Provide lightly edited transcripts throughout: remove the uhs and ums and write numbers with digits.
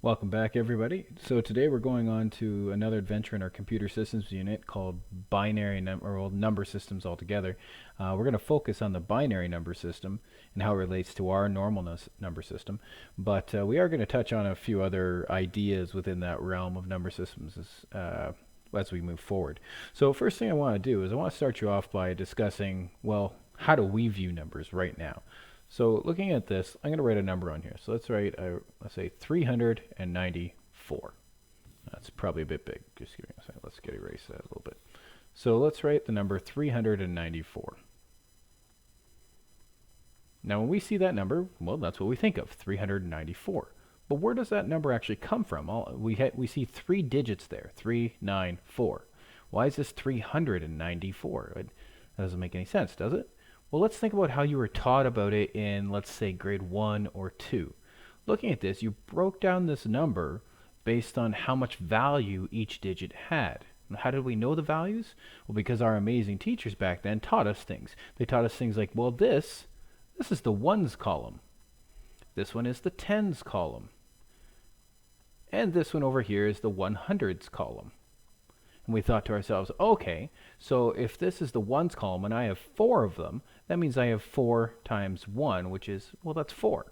Welcome back, everybody. So today we're going on to another adventure in our computer systems unit called number systems altogether. We're going to focus on the binary number system and how it relates to our normal number system, but we are going to touch on a few other ideas within that realm of number systems as we move forward. So first thing I want to do is I want to start you off by discussing, well, how do we view numbers right now? So looking at this, I'm going to write a number on here. So let's say 394. That's probably a bit big. Just give me a second. Let's erase that a little bit. So let's write the number 394. Now when we see that number, well, that's what we think of, 394. But where does that number actually come from? We see three digits there, 394. Why is this 394? That doesn't make any sense, does it? Well, let's think about how you were taught about it in, let's say, grade 1 or 2. Looking at this, you broke down this number based on how much value each digit had. How did we know the values? Well, because our amazing teachers back then taught us things. They taught us things like, well, this is the ones column. This one is the tens column. And this one over here is the 100s column. And we thought to ourselves, okay, so if this is the ones column and I have 4 of them, that means I have 4 times 1, which is, well, that's 4.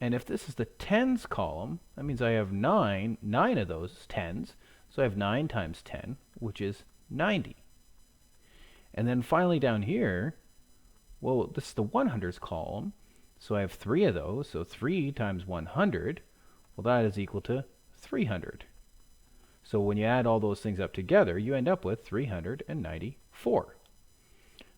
And if this is the tens column, that means I have 9 of those tens. So I have 9 times 10, which is 90. And then finally down here, well, this is the 100s column. So I have 3 of those. So 3 times 100, well, that is equal to 300. So when you add all those things up together, you end up with 394.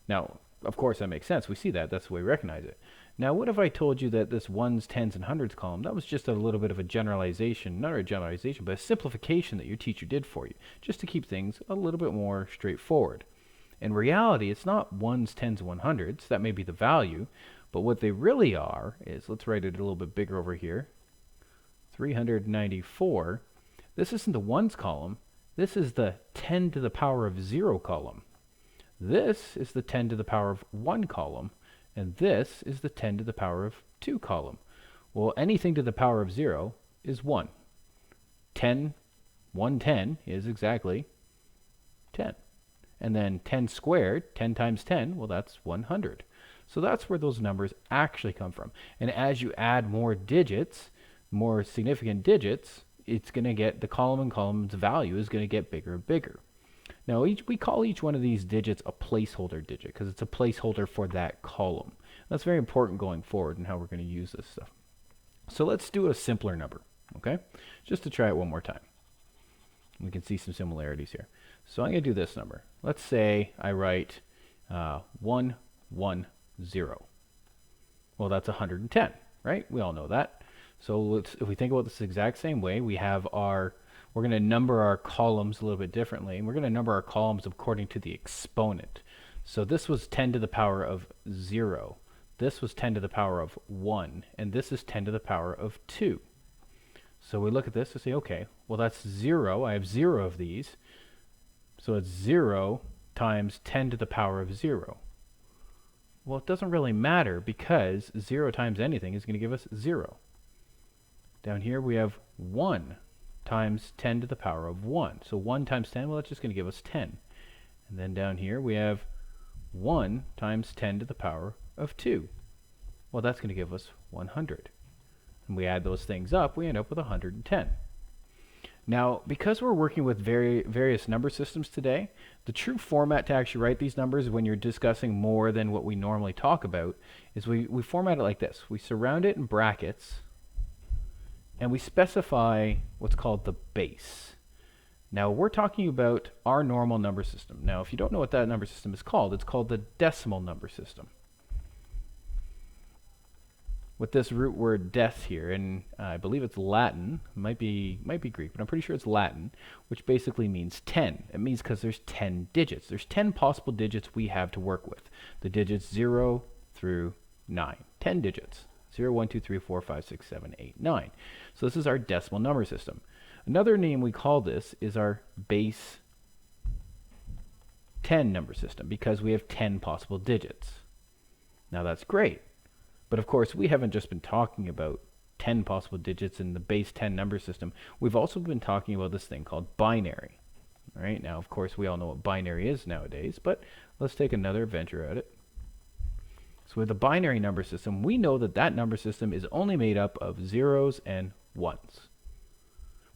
Now, of course, that makes sense. We see that. That's the way we recognize it. Now, what if I told you that this ones, tens, and hundreds column, that was just a little bit of a generalization, not a generalization, but a simplification that your teacher did for you, just to keep things a little bit more straightforward. In reality, it's not ones, tens, and 100s. That may be the value, but what they really are is, let's write it a little bit bigger over here, 394. This isn't the ones column. This is the 10 to the power of 0 column. This is the 10 to the power of 1 column. And this is the 10 to the power of 2 column. Well, anything to the power of 0 is 1. 110 is exactly 10. And then 10 squared, 10 times 10, well, that's 100. So that's where those numbers actually come from. And as you add more digits, more significant digits, it's going to get, the column and column's value is going to get bigger and bigger. Now, we call each one of these digits a placeholder digit because it's a placeholder for that column. That's very important going forward and how we're going to use this stuff. So let's do a simpler number, okay? Just to try it one more time. We can see some similarities here. So I'm going to do this number. Let's say I write 110. Well, that's 110, right? We all know that. So if we think about this exact same way, we're going to number our columns a little bit differently, and we're going to number our columns according to the exponent. So this was 10 to the power of 0. This was 10 to the power of 1, and this is 10 to the power of 2. So we look at this and say, okay, well, that's 0. I have 0 of these. So it's 0 times 10 to the power of 0. Well, it doesn't really matter because 0 times anything is going to give us 0. Down here we have 1 times 10 to the power of 1. So 1 times 10, well, that's just going to give us 10. And then down here we have 1 times 10 to the power of 2. Well, that's going to give us 100. And we add those things up, we end up with 110. Now, because we're working with various number systems today, the true format to actually write these numbers when you're discussing more than what we normally talk about is we format it like this. We surround it in brackets, and we specify what's called the base. Now, we're talking about our normal number system. Now, if you don't know what that number system is called, it's called the decimal number system. With this root word des here, and I believe it's Latin, might be Greek, but I'm pretty sure it's Latin, which basically means 10. It means because there's 10 digits. There's 10 possible digits we have to work with. The digits 0 through 9. 10 digits. 0, 1, 2, 3, 4, 5, 6, 7, 8, 9. So this is our decimal number system. Another name we call this is our base 10 number system because we have 10 possible digits. Now that's great. But of course, we haven't just been talking about 10 possible digits in the base 10 number system, we've also been talking about this thing called binary. All right, now of course we all know what binary is nowadays, but let's take another adventure at it. So with the binary number system, we know that that number system is only made up of zeros and ones.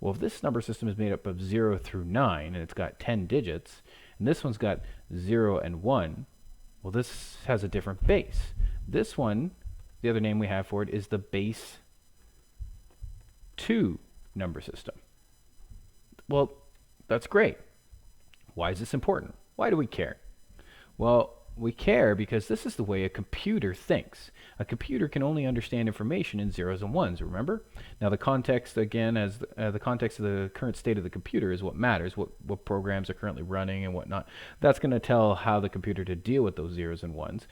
Well, if this number system is made up of 0 through 9, and it's got 10 digits, and this one's got 0 and 1, well, this has a different base. This one, the other name we have for it, is the base 2 number system. Well, that's great. Why is this important? Why do we care? Well, we care because this is the way a computer thinks. A computer can only understand information in zeros and ones, remember? Now the context, again, as the context of the current state of the computer is what matters, what programs are currently running and whatnot. That's going to tell how the computer to deal with those zeros and ones.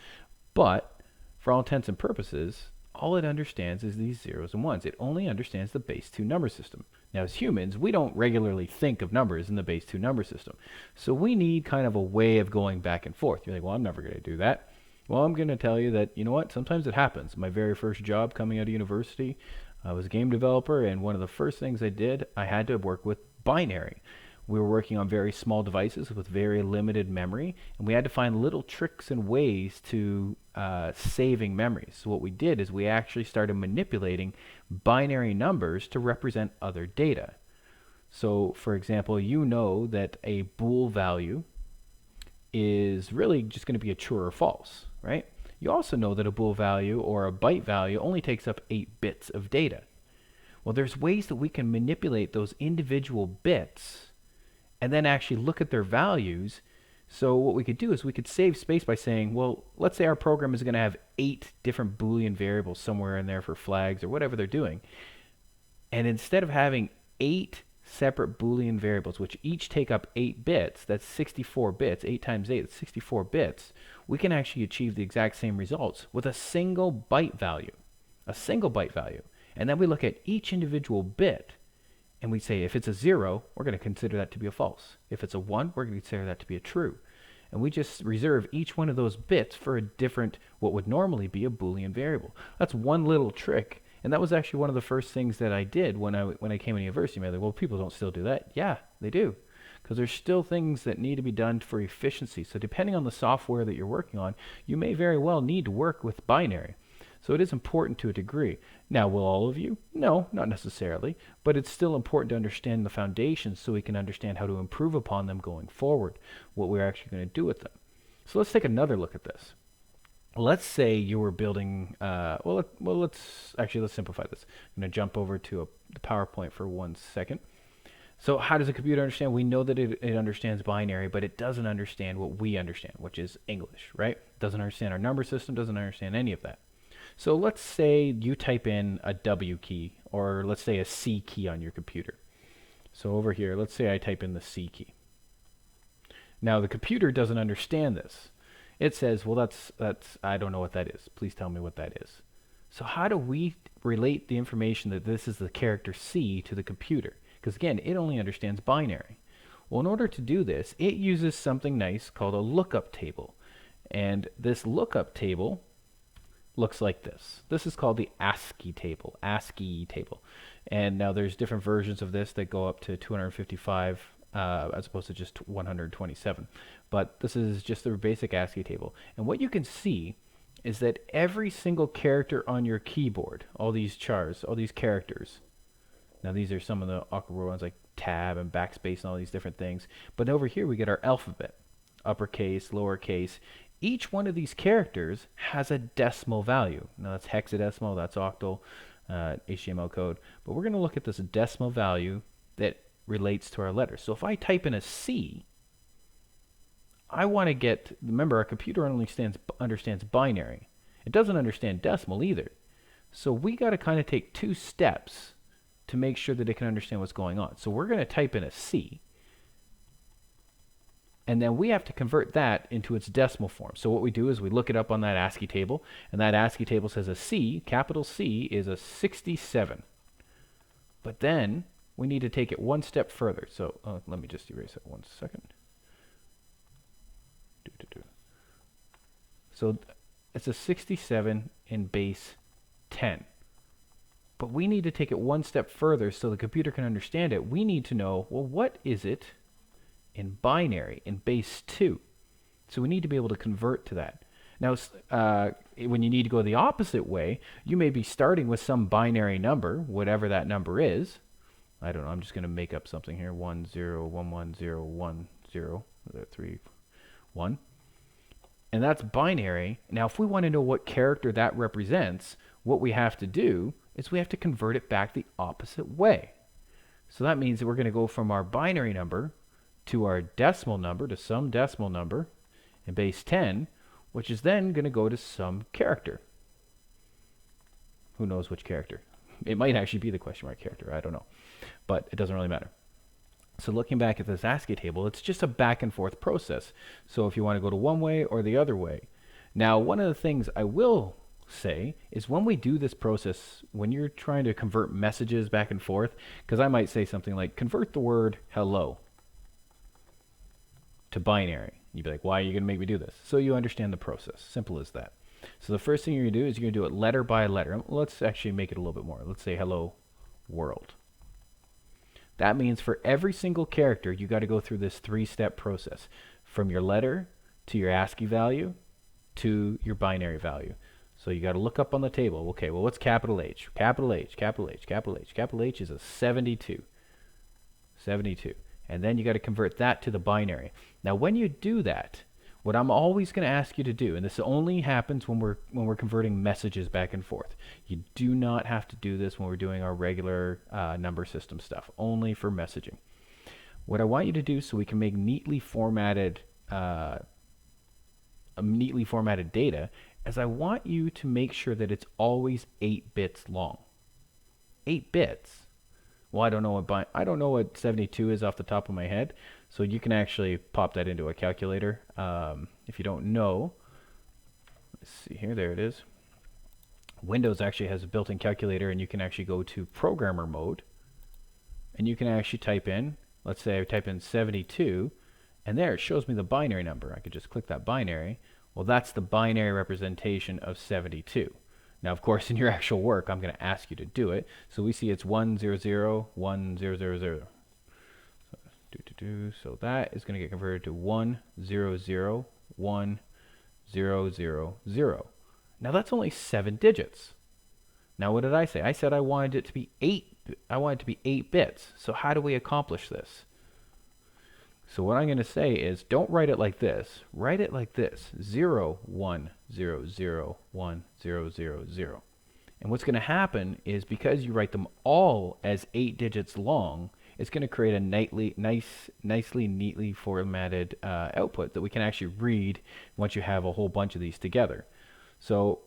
But for all intents and purposes, all it understands is these zeros and ones. It only understands the base 2 number system. Now, as humans, we don't regularly think of numbers in the base 2 number system. So we need kind of a way of going back and forth. You're like, well, I'm never going to do that. Well, I'm going to tell you that, you know what, sometimes it happens. My very first job coming out of university, I was a game developer, and one of the first things I did, I had to work with binary. We were working on very small devices with very limited memory, and we had to find little tricks and ways to saving memories. So what we did is we actually started manipulating binary numbers to represent other data. So, for example, you know that a bool value is really just going to be a true or false, right? You also know that a bool value or a byte value only takes up 8 bits of data. Well, there's ways that we can manipulate those individual bits and then actually look at their values. So what we could do is we could save space by saying, well, let's say our program is going to have 8 different Boolean variables somewhere in there for flags or whatever they're doing. And instead of having 8 separate Boolean variables, which each take up 8 bits, that's 64 bits, 8 times 8, that's 64 bits, we can actually achieve the exact same results with a single byte value. A single byte value. And then we look at each individual bit, and we say if it's a 0, we're going to consider that to be a false. If it's a 1, we're going to consider that to be a true. And we just reserve each one of those bits for a different, what would normally be a Boolean variable. That's one little trick. And that was actually one of the first things that I did when I came to university. Like, well, people don't still do that. Yeah, they do. Because there's still things that need to be done for efficiency. So depending on the software that you're working on, you may very well need to work with binary. So it is important to a degree. Now, will all of you? No, not necessarily. But it's still important to understand the foundations so we can understand how to improve upon them going forward, what we're actually going to do with them. So let's take another look at this. Let's say you were building, let's simplify this. I'm going to jump over to the PowerPoint for 1 second. So how does a computer understand? We know that it understands binary, but it doesn't understand what we understand, which is English, right? It doesn't understand our number system, doesn't understand any of that. So let's say you type in a W key, or let's say a C key on your computer. So over here, let's say I type in the C key. Now the computer doesn't understand this. It says, well, that's I don't know what that is. Please tell me what that is. So how do we relate the information that this is the character C to the computer? Because again, it only understands binary. Well, in order to do this, it uses something nice called a lookup table. And this lookup table looks like this. This is called the Ascii table. And now there's different versions of this that go up to 255 as opposed to just 127. But this is just the basic Ascii table. And what you can see is that every single character on your keyboard, all these chars, all these characters, now these are some of the awkward ones like tab and backspace and all these different things. But over here we get our alphabet, uppercase, lowercase. Each one of these characters has a decimal value. Now that's hexadecimal, that's octal, HTML code. But we're going to look at this decimal value that relates to our letters. So if I type in a C, I want to get, remember our computer only understands binary. It doesn't understand decimal either. So we got to kind of take 2 steps to make sure that it can understand what's going on. So we're going to type in a C. And then we have to convert that into its decimal form. So what we do is we look it up on that Ascii table, and that Ascii table says a C, capital C, is a 67. But then we need to take it 1 step further. So let me just erase it 1 second. So it's a 67 in base 10. But we need to take it one step further so the computer can understand it. We need to know, well, what is it in binary, in base 2? So we need to be able to convert to that. Now, when you need to go the opposite way, you may be starting with some binary number, whatever that number is. I don't know, I'm just going to make up something here. 1 0 1 1 0 1 0 3 1. And that's binary. Now, if we want to know what character that represents, what we have to do is we have to convert it back the opposite way. So that means that we're going to go from our binary number to our decimal number, to some decimal number in base 10, which is then going to go to some character. Who knows which character? It might actually be the question mark character. I don't know. But it doesn't really matter. So looking back at this Ascii table, it's just a back and forth process. So if you want to go to one way or the other way. Now, one of the things I will say is when we do this process, when you're trying to convert messages back and forth, because I might say something like, convert the word hello to binary. You'd be like, why are you going to make me do this? So you understand the process. Simple as that. So the first thing you're going to do is you're going to do it letter by letter. Let's actually make it a little bit more. Let's say hello world. That means for every single character, you got to go through this 3-step process. From your letter to your ASCII value to your binary value. So you got to look up on the table. Okay, well, what's capital H? Capital H, capital H, capital H. Capital H is a 72. 72. And then you got to convert that to the binary. Now, when you do that, what I'm always going to ask you to do, and this only happens when we're converting messages back and forth. You do not have to do this when we're doing our regular number system stuff, only for messaging. What I want you to do so we can make neatly formatted data is I want you to make sure that it's always 8 bits long. 8 bits. Well, I don't know what 72 is off the top of my head, so you can actually pop that into a calculator. If you don't know, let's see here, there it is. Windows actually has a built-in calculator, and you can actually go to programmer mode, and you can actually type in, let's say I type in 72, and there it shows me the binary number. I could just click that binary. Well, that's the binary representation of 72. Now, of course, in your actual work, I'm going to ask you to do it. So we see it's 100, 1000. So that is going to get converted to 100, 1000. Now that's only 7 digits. Now what did I say? I said I wanted it to be 8. I want it to be 8 bits. So how do we accomplish this? So what I'm going to say is, don't write it like this. Write it like this: 0, 1, 0, 0, 1, 0, 0, 0. And what's going to happen is, because you write them all as 8 digits long, it's going to create a nicely, neatly formatted output that we can actually read once you have a whole bunch of these together. So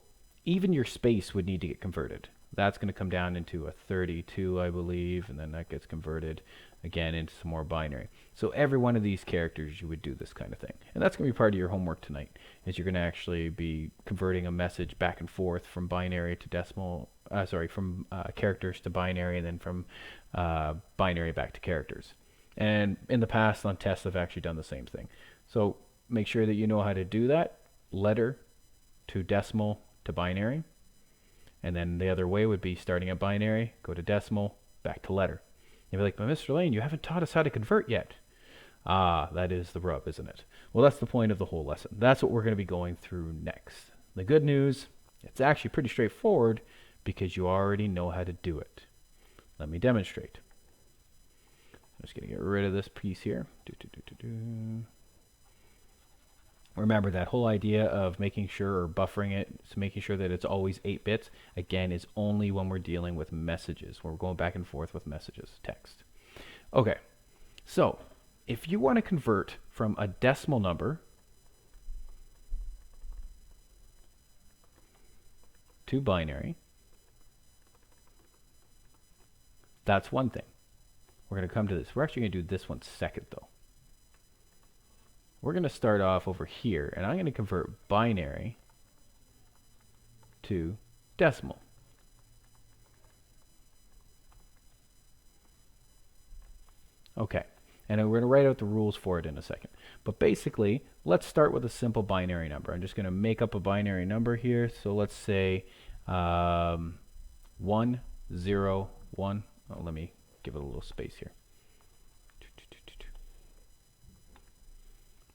even your space would need to get converted. That's going to come down into a 32, I believe, and then that gets converted again into some more binary. So every one of these characters, you would do this kind of thing. And that's going to be part of your homework tonight, is you're going to actually be converting a message back and forth from binary to decimal, from characters to binary, and then from binary back to characters. And in the past on tests, I've actually done the same thing. So make sure that you know how to do that. Letter to decimal to binary. And then the other way would be starting at binary, go to decimal, back to letter. You'd be like, but Mr. Lane, you haven't taught us how to convert yet. Ah, that is the rub, isn't it? Well, that's the point of the whole lesson. That's what we're going to be going through next. The good news, it's actually pretty straightforward because you already know how to do it. Let me demonstrate. I'm just going to get rid of this piece here. Remember, that whole idea of making sure, or buffering it, so making sure that it's always 8 bits, again, is only when we're dealing with messages, when we're going back and forth with messages, text. Okay, so if you want to convert from a decimal number to binary, that's one thing. We're going to come to this. We're actually going to do this one second, though. We're going to start off over here, and I'm going to convert binary to decimal. Okay, and we're going to write out the rules for it in a second. But basically, let's start with a simple binary number. I'm just going to make up a binary number here. So let's say 1 0, 1. Oh, let me give it a little space here.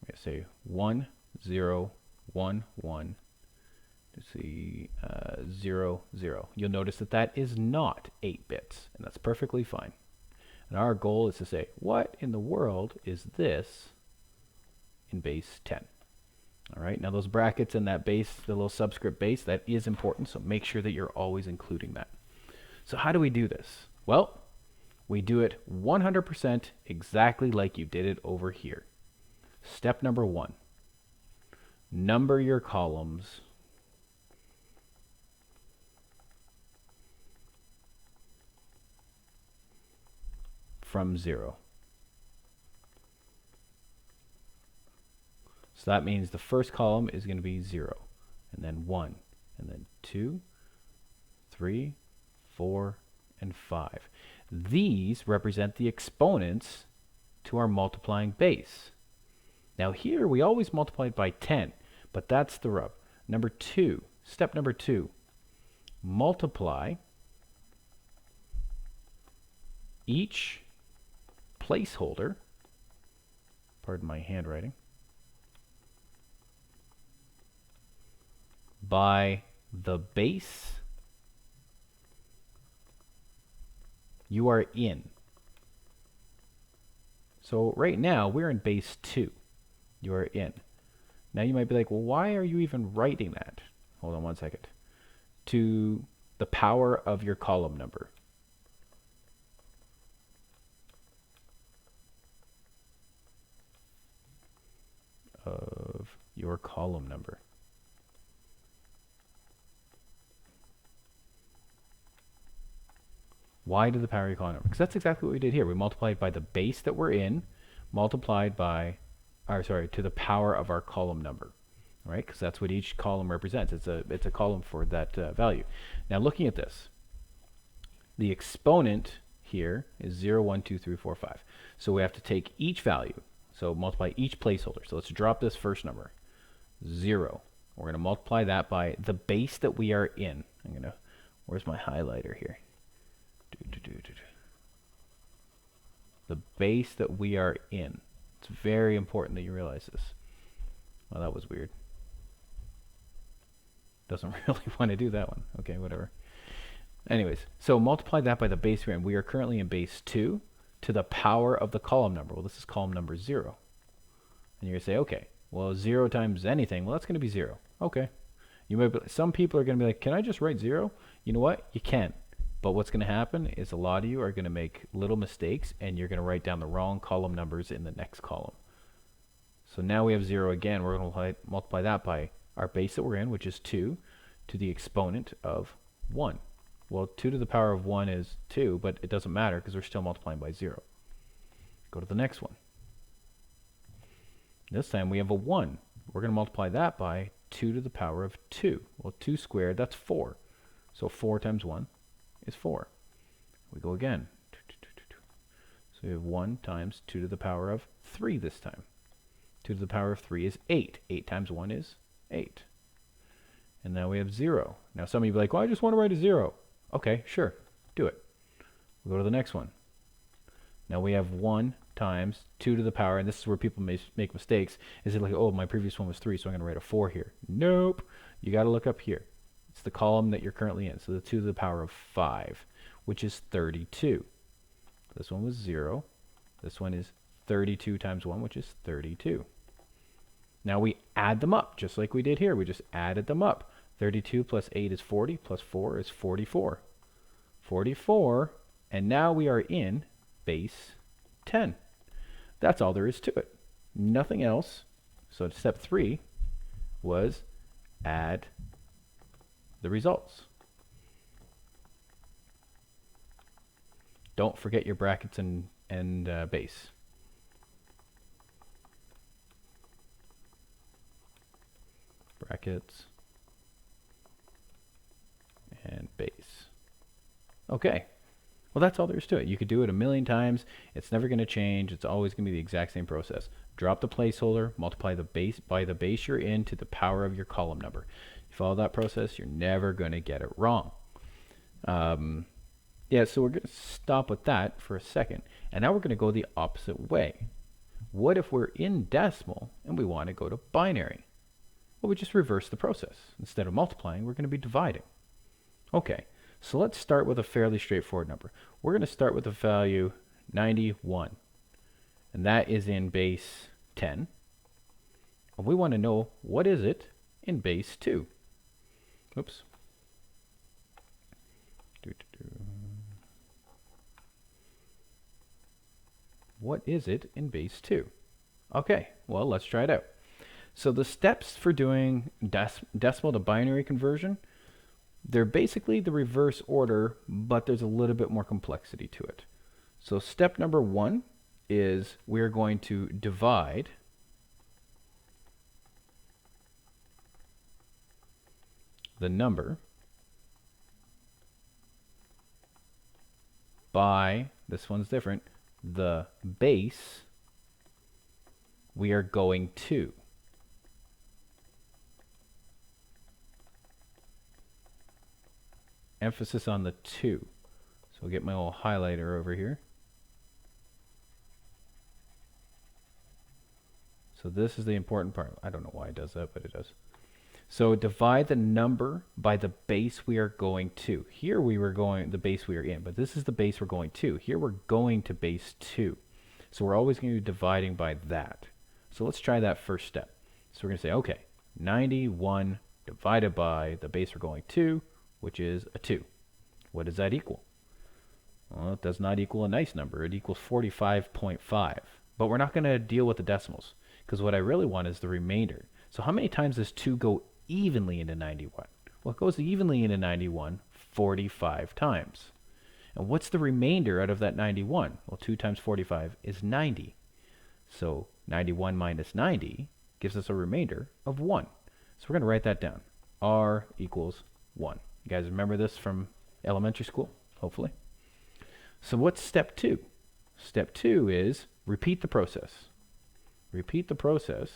I'm going to say 1, 0, 1, 1. Let's see, 0, 0. You'll notice that that is not 8 bits, and that's perfectly fine. And our goal is to say, what in the world is this in base 10? All right, now those brackets and that base, the little subscript base, that is important, so make sure that you're always including that. So how do we do this? Well, we do it 100% exactly like you did it over here. Step number 1, number your columns from 0. So that means the first column is going to be 0, and then 1, and then 2, 3, 4, and 5. These represent the exponents to our multiplying base. Now here we always multiply by 10, but that's the rub. Number 2, step number 2, multiply each placeholder, pardon my handwriting, by the base you are in. So right now we're in base 2. You are in. Now you might be like, well, why are you even writing that? Hold on one second. To the power of your column number. Of your column number. Why to the power of your column number? Because that's exactly what we did here. We multiplied by the base that we're in, multiplied by, to the power of our column number, right? Because that's what each column represents. It's a column for that value. Now looking at this, the exponent here is 0, 1, 2, 3, 4, 5. So we have to take each value. So multiply each placeholder. So let's drop this first number, 0. We're going to multiply that by the base that we are in. Where's my highlighter here? The base that we are in. It's very important that you realize this. Well, that was weird. Doesn't really want to do that one. Okay, whatever. Anyways, so multiply that by the base we're in. We are currently in base 2 to the power of the column number. Well, this is column number 0. And you're going to say, okay, well, 0 times anything, well, that's going to be 0. Okay. You might be, some people are going to be like, can I just write 0? You know what? You can. But what's going to happen is a lot of you are going to make little mistakes, and you're going to write down the wrong column numbers in the next column. So now we have 0 again. We're going to multiply that by our base that we're in, which is 2, to the exponent of 1. Well, 2 to the power of 1 is 2, but it doesn't matter because we're still multiplying by 0. Go to the next one. This time we have a 1. We're going to multiply that by 2 to the power of 2. Well, 2 squared, that's 4. So 4 times 1 is 4. We go again. So we have 1 times 2 to the power of 3 this time. 2 to the power of 3 is 8. 8 times 1 is 8. And now we have 0. Now some of you will be like, well, I just want to write a 0. Okay, sure, do it. We'll go to the next one. Now we have 1 times 2 to the power, and this is where people make mistakes. Is it like, oh, my previous one was 3, so I'm going to write a 4 here. Nope. You got to look up here. It's the column that you're currently in. So the 2 to the power of 5, which is 32. This one was 0. This one is 32 times 1, which is 32. Now we add them up, just like we did here. We just added them up. 32 plus 8 is 40, plus 4 is 44. 44, and now we are in base 10. That's all there is to it. Nothing else. So step 3 was add the results. Don't forget your brackets and base. Brackets and base. Okay. Well, that's all there is to it. You could do it a million times. It's never going to change. It's always going to be the exact same process. Drop the placeholder, multiply the base by the base you're in to the power of your column number. You follow that process, you're never going to get it wrong. Yeah, so we're going to stop with that for a second. And now we're going to go the opposite way. What if we're in decimal and we want to go to binary? Well, we just reverse the process. Instead of multiplying, we're going to be dividing. Okay, so let's start with a fairly straightforward number. We're going to start with the value 91. And that is in base 10. And we want to know what is it in base 2. Oops. What is it in base 2? Okay, well, let's try it out. So the steps for doing decimal to binary conversion, they're basically the reverse order, but there's a little bit more complexity to it. So step number 1 is we're going to divide the number by, this one's different, the base we are going to. Emphasis on the 2. So I'll get my little highlighter over here. So this is the important part. I don't know why it does that, but it does. So divide the number by the base we are going to. Here we were going the base we are in, but this is the base we're going to. Here we're going to base 2. So we're always going to be dividing by that. So let's try that first step. So we're going to say, okay, 91 divided by the base we're going to, which is a 2. What does that equal? Well, it does not equal a nice number. It equals 45.5. But we're not going to deal with the decimals, because what I really want is the remainder. So how many times does 2 go evenly into 91? Well, it goes evenly into 91 45 times. And what's the remainder out of that 91? Well, 2 times 45 is 90. So 91 minus 90 gives us a remainder of 1. So we're going to write that down. R equals 1. You guys remember this from elementary school, hopefully. So what's step 2? Step 2 is repeat the process. Repeat the process.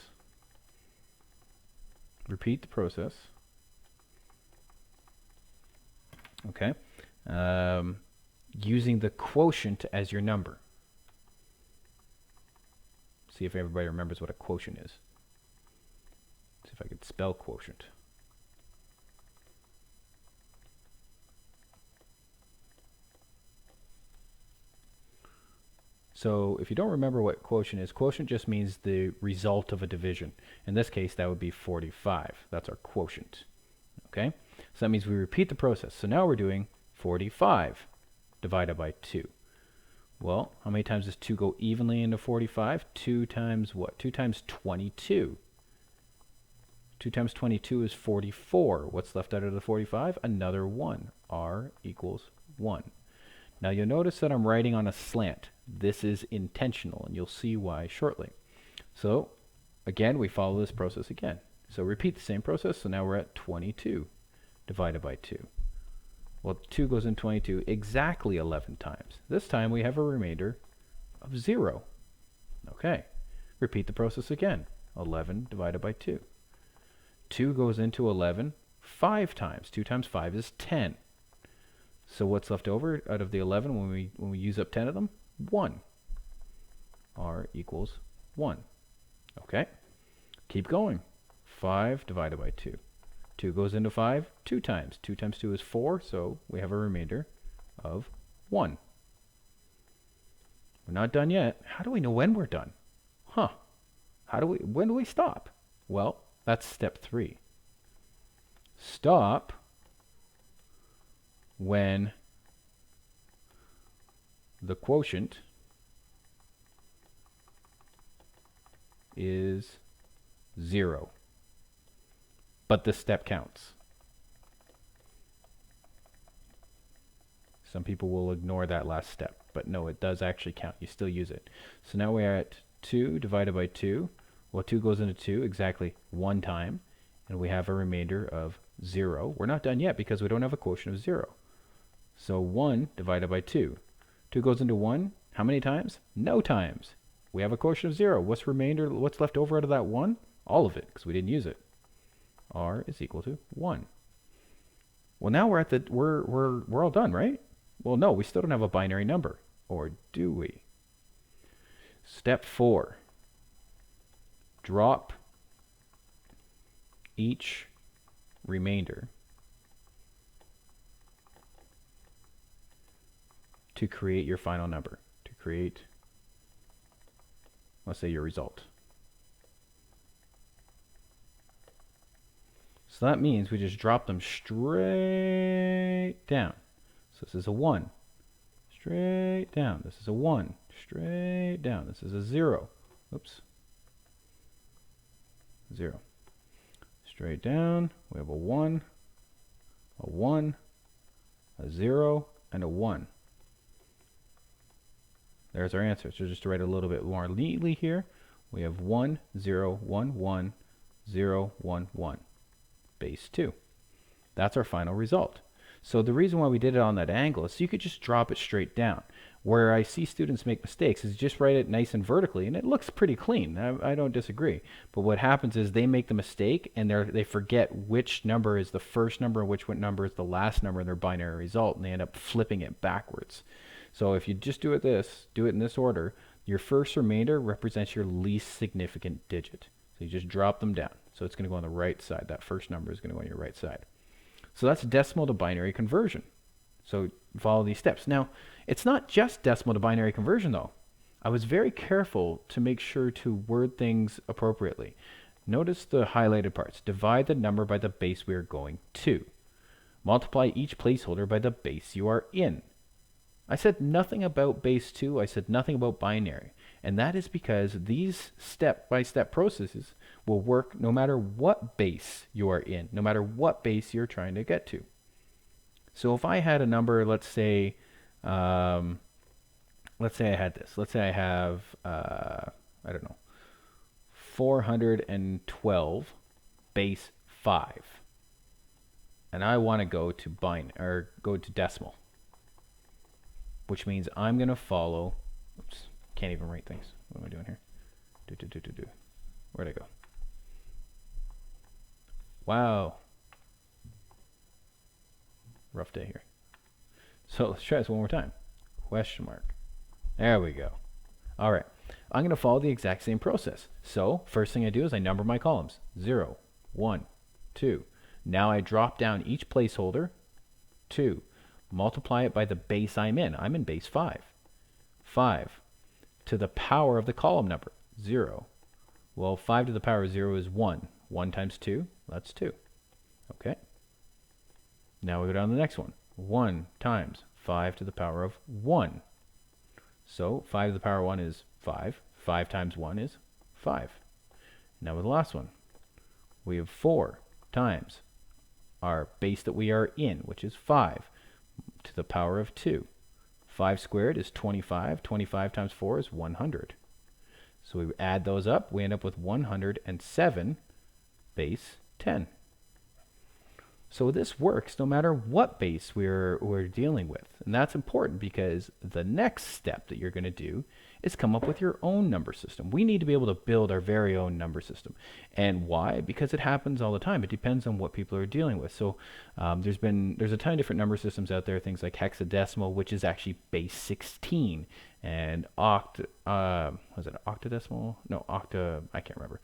Repeat the process. Okay. Using the quotient as your number. See if everybody remembers what a quotient is. See if I could spell quotient. So if you don't remember what quotient is, quotient just means the result of a division. In this case, that would be 45. That's our quotient. Okay? So that means we repeat the process. So now we're doing 45 divided by 2. Well, how many times does 2 go evenly into 45? 2 times what? 2 times 22. 2 times 22 is 44. What's left out of the 45? Another 1. R equals 1. Now you'll notice that I'm writing on a slant. This is intentional, and you'll see why shortly. So again, we follow this process again. So repeat the same process. So now we're at 22 divided by 2. Well, 2 goes in 22 exactly 11 times. This time we have a remainder of 0. Okay. Repeat the process again. 11 divided by 2. 2 goes into 11 5 times. 2 times 5 is 10. So what's left over out of the 11 when we use up 10 of them? 1. R equals 1. Okay. Keep going. 5 divided by 2. 2 goes into 5 2 times. 2 times 2 is 4, so we have a remainder of 1. We're not done yet. How do we know when we're done? Huh. When do we stop? Well, that's step 3. Stop when the quotient is 0. But this step counts. Some people will ignore that last step, but no, it does actually count. You still use it. So now we're at 2 divided by 2. Well, 2 goes into 2 exactly 1 time, and we have a remainder of 0. We're not done yet because we don't have a quotient of 0. So 1 divided by 2. 2 goes into 1. How many times? No times. We have a quotient of 0. What's left over out of that 1? All of it, because we didn't use it. R is equal to 1. Well, now we're all done, right? Well, no, we still don't have a binary number. Or do we? Step 4. Drop each remainder to create your final number. To create, let's say, your result. So that means we just drop them straight down. So this is a 1. Straight down. This is a 1. Straight down. This is a 0. Oops. 0. Straight down. We have a 1, a 1, a 0, and a 1. There's our answer. So just to write a little bit more neatly here, we have 1, 0, 1, 1, 0, 1, 1. Base 2. That's our final result. So the reason why we did it on that angle is so you could just drop it straight down. Where I see students make mistakes is just write it nice and vertically, and it looks pretty clean. I don't disagree. But what happens is they make the mistake, and they forget which number is the first number and which number is the last number in their binary result, and they end up flipping it backwards. So if you just do it in this order, your first remainder represents your least significant digit. So you just drop them down. So it's going to go on the right side. That first number is going to go on your right side. So that's decimal to binary conversion. So follow these steps. Now, it's not just decimal to binary conversion, though. I was very careful to make sure to word things appropriately. Notice the highlighted parts. Divide the number by the base we are going to. Multiply each placeholder by the base you are in. I said nothing about base 2. I said nothing about binary. And that is because these step-by-step processes will work no matter what base you are in, no matter what base you're trying to get to. So if I had a number, let's say I had this. Let's say I have, I don't know, 412 base 5. And I want to go to go to decimal, which means I'm going to follow, oops, can't even write things. What am I doing here? Where'd I go? Wow. Rough day here. So let's try this one more time. Question mark. There we go. All right. I'm going to follow the exact same process. So first thing I do is I number my columns. 0, 1, 2. Now I drop down each placeholder. 2. Multiply it by the base I'm in. I'm in base 5. 5 to the power of the column number. 0. Well, 5 to the power of 0 is 1. 1 times 2, that's 2. Okay. Now we go down to the next one. 1 times 5 to the power of 1. So 5 to the power of 1 is 5. 5 times 1 is 5. Now with the last one, we have 4 times our base that we are in, which is 5, to the power of 2. 5 squared is 25. 25 times 4 is 100. So we add those up, we end up with 107 base 10. So this works no matter what base we're dealing with. And that's important because the next step that you're going to do is come up with your own number system. We need to be able to build our very own number system. And why? Because it happens all the time. It depends on what people are dealing with. So there's a ton of different number systems out there, things like hexadecimal, which is actually base 16, and was it octadecimal? No, I can't remember.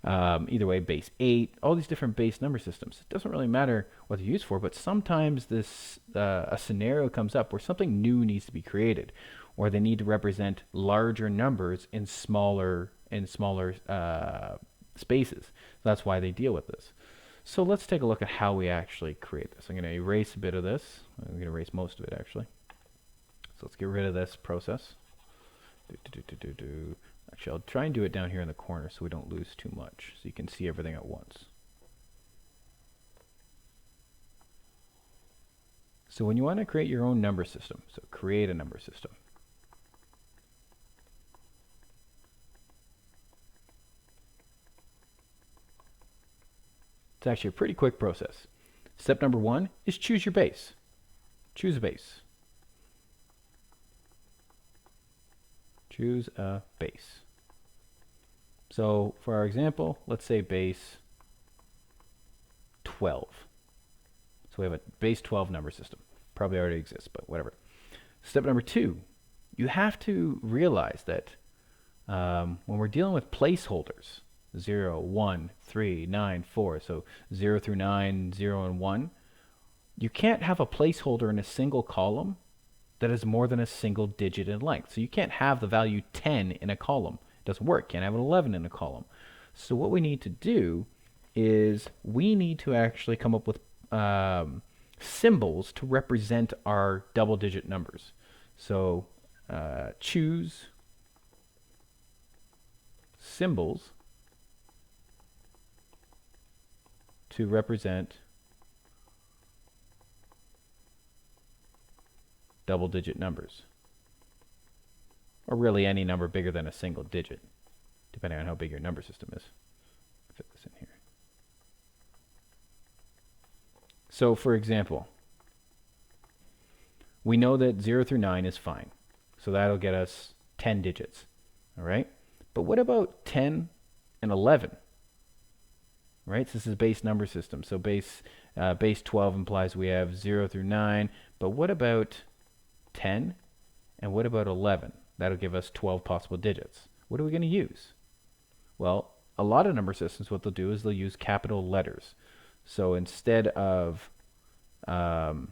Either way, base 8, all these different base number systems. It doesn't really matter what they're used for, but sometimes a scenario comes up where something new needs to be created, or they need to represent larger numbers in smaller spaces. So that's why they deal with this. So let's take a look at how we actually create this. I'm going to erase a bit of this. I'm going to erase most of it, actually. So let's get rid of this process. Actually, I'll try and do it down here in the corner so we don't lose too much, so you can see everything at once. So when you want to create your own number system, so create a number system. It's actually a pretty quick process. Step number 1 is choose your base. Choose a base. Choose a base. So for our example, let's say base 12. So we have a base 12 number system. Probably already exists, but whatever. Step number 2, you have to realize that when we're dealing with placeholders, 0, 1, 3, 9, 4, so 0 through 9, 0 and 1, you can't have a placeholder in a single column that is more than a single digit in length. So you can't have the value 10 in a column. It doesn't work. Can't have an 11 in a column. So what we need to do is we need to actually come up with symbols to represent our double-digit numbers. So choose symbols to represent double-digit numbers, or really any number bigger than a single digit, depending on how big your number system is. Fit this in here. So for example, we know that 0 through 9 is fine, so that'll get us 10 digits, all right? But what about 10 and 11? Right, so this is a base number system, so base 12 implies we have 0 through 9, but what about 10, and what about 11? That'll give us 12 possible digits. What are we going to use? Well, a lot of number systems, what they'll do is they'll use capital letters. So instead of 10,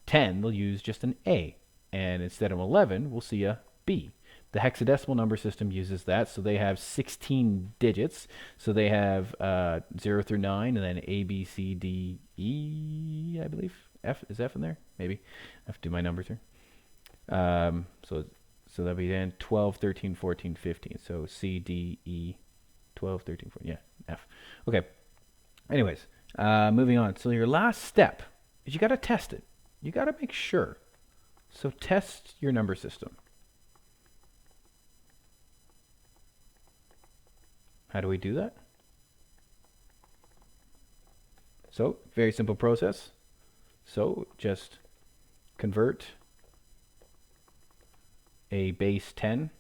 they'll use just an A, and instead of 11, we'll see a B. The hexadecimal number system uses that, so they have 16 digits. So they have 0 through 9, and then A, B, C, D, E, I believe. F, is F in there? Maybe. I have to do my numbers here. So that'll be then 12, 13, 14, 15. So C, D, E, 12, 13, 14. Yeah, F. Okay. Anyways, moving on. So your last step is you got to test it. You got to make sure. So test your number system. How do we do that? So very simple process. So just convert a base 10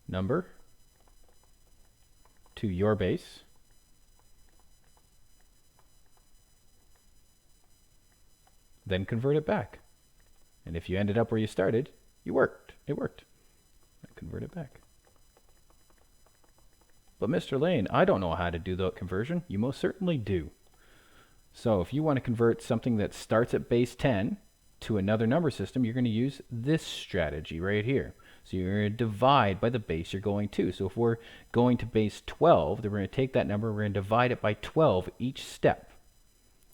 number to your base. Then convert it back. And if you ended up where you started, it worked. Convert it back. But Mr. Lane, I don't know how to do the conversion. You most certainly do. So if you want to convert something that starts at base 10 to another number system, you're going to use this strategy right here. So you're going to divide by the base you're going to. So if we're going to base 12, then we're going to take that number, we're going to divide it by 12 each step.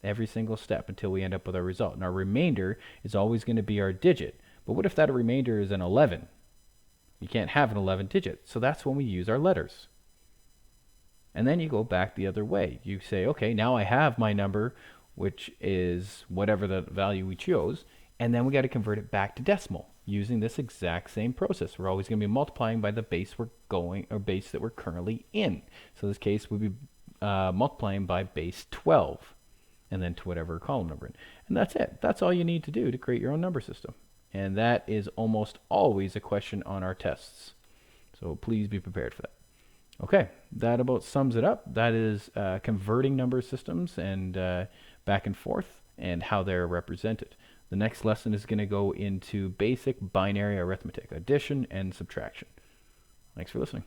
Every single step until we end up with our result. And our remainder is always going to be our digit. But what if that remainder is an 11? You can't have an 11 digit. So that's when we use our letters. And then you go back the other way. You say, okay, now I have my number, which is whatever the value we chose, and then we got to convert it back to decimal using this exact same process. We're always going to be multiplying by the base we're going, or base that we're currently in. So in this case, we'd be multiplying by base 12, and then to whatever column number in. And that's it. That's all you need to do to create your own number system. And that is almost always a question on our tests. So please be prepared for that. Okay, that about sums it up. That is converting number systems and back and forth and how they're represented. The next lesson is going to go into basic binary arithmetic, addition and subtraction. Thanks for listening.